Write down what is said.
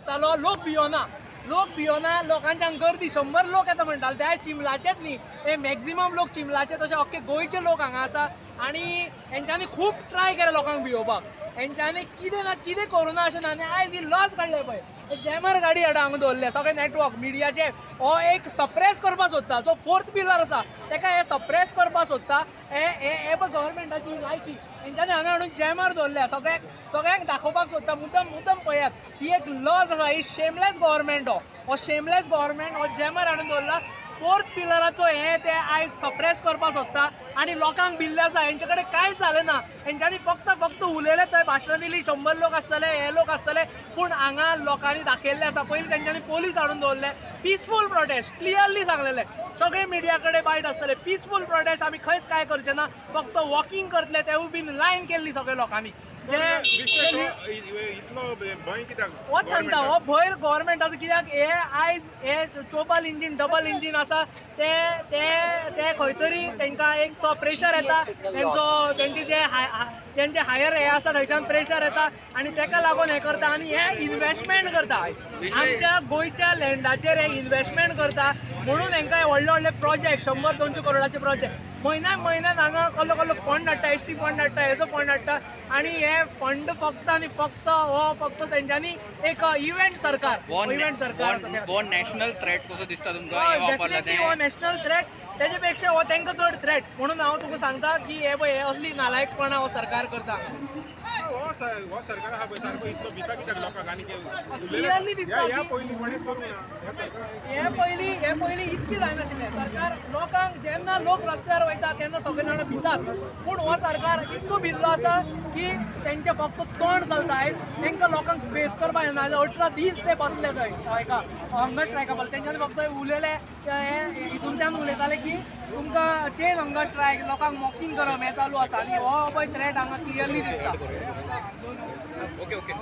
शकतालो, लोक भियोना. लोकांच्यान गर्दी 100 लोक येता म्हणटाले. ते चिंबलाचेच न्ही, हे मॅक्झिमम लोक चिंबलाचे, तशे अख्खे गोंयचे लोक हांगा आसा. आनी हेंच्यांनी खूब ट्राय केला लोकांक भियोवपाक. हेंच्यांनी कितें ना कितें करूना अशें ना. आनी आयज ही लॉस काडले पळय, जॅमर गाडी हाडून हांगा दवरले सगळे नेटवर्क मिडियाचे. हो एक सप्रेस करपाक सोदता, जो 4th पिलर आसा तेका हे सप्रेस करपाक सोदता. हे पळय गव्हर्मेंटाची लायकी. हेंच्यांनी हांगा हाडून जॅमर दवरल्या, सगळ्यांक दाखोवपाक सोदता. मुद्दम पळयात, ही एक लॉस आसा. ही शेमलेस गव्हर्मेंट. हो शेमलेस गव्हर्मेंट हो जॅमर हाडून दवरला. 4th पिलराचो ते आयज सप्रेस करपाक सोदता आनी लोकांक भिल्ले आसा. हेंचे कडेन कांयच जालें ना. हेंच्यांनी फक्त उलयले, थंय भाशणां दिली, 100 लोक आसतले, हे लोक आसतले, पूण हांगा लोकांनी दाखयल्लें आसा. पयलीं तेंच्यांनी पोलीस हाडून दवरले. पिसफूल प्रोटेस्ट क्लियरली सांगलेले सगळे मिडिया कडेन बायट आसतले. पिसफूल प्रोटेस्ट, आमी खंयच काय करचे ना, फक्त वॉकिंग करतले. तेवूय बीन लायन केल्ली सगळे लोकांनी. होच सांगता, हो भंय गव्हर्मेंटाचो. कित्याक हे आयज हे चोबल इंजीन डबल इंजीन आसा, ते खंय तरी तांकां एक तो प्रेशर येता. तेंचे हायर हे आसा थंयच्यान प्रेशर येता आनी तेका लागून हे करता. आनी हे इन्व्हेस्टमेंट करता, आमच्या गोंयच्या लँडाचेर हे इन्व्हेस्टमेंट करता. म्हणून हेंकां हे व्हडले प्रोजेक्ट 100-200 करोडाचे प्रोजेक्ट म्हयन्यान हांगा कसलो फंड हाडटा, एसटी फंड हाडटा, हेजो फंड हाडटा. आनी हे फंड फक्त आनी फक्त तेंच्यांनी एक इव्हेंट सरकार नॅशनल थ्रेट कसो दिसता तुमकां? डेफिनेटली हो नॅशनल थ्रेट, तेजे पेक्षा हो तांकां चड थ्रेट. म्हणून हांव तुका सांगता की हे पळय, हे असली नालायकपणां हो सरकार करता. सरकार हा पळय सारको इतलो भिता कित्याक लोकांक? आनी क्लियरली दिसता ह्या पयलीं कोणें करूं ना. हे पयलीं इतकी जायनाशिल्लें. सरकार लोकांक, जेन्ना लोक रस्त्यार वयता तेन्ना सगळे जाण भितात. पूण हो सरकार इतको भिल्लो आसा की तेंचे फक्त तोंड चलता. आयज तेंकां लोकांक फेस करपाक येना. 18 दीस ते बसले थंय हेका हंगर स्ट्रायका पडले. तेंच्यांनी फक्त उलयले, हितूंतल्यान उलयताले की तुमकां चेन हंगर स्ट्रायक, लोकांक मॉकिंग करप हें चालू आसा. आनी हो पळय थ्रेट हांगा क्लियरली दिसता. ओके.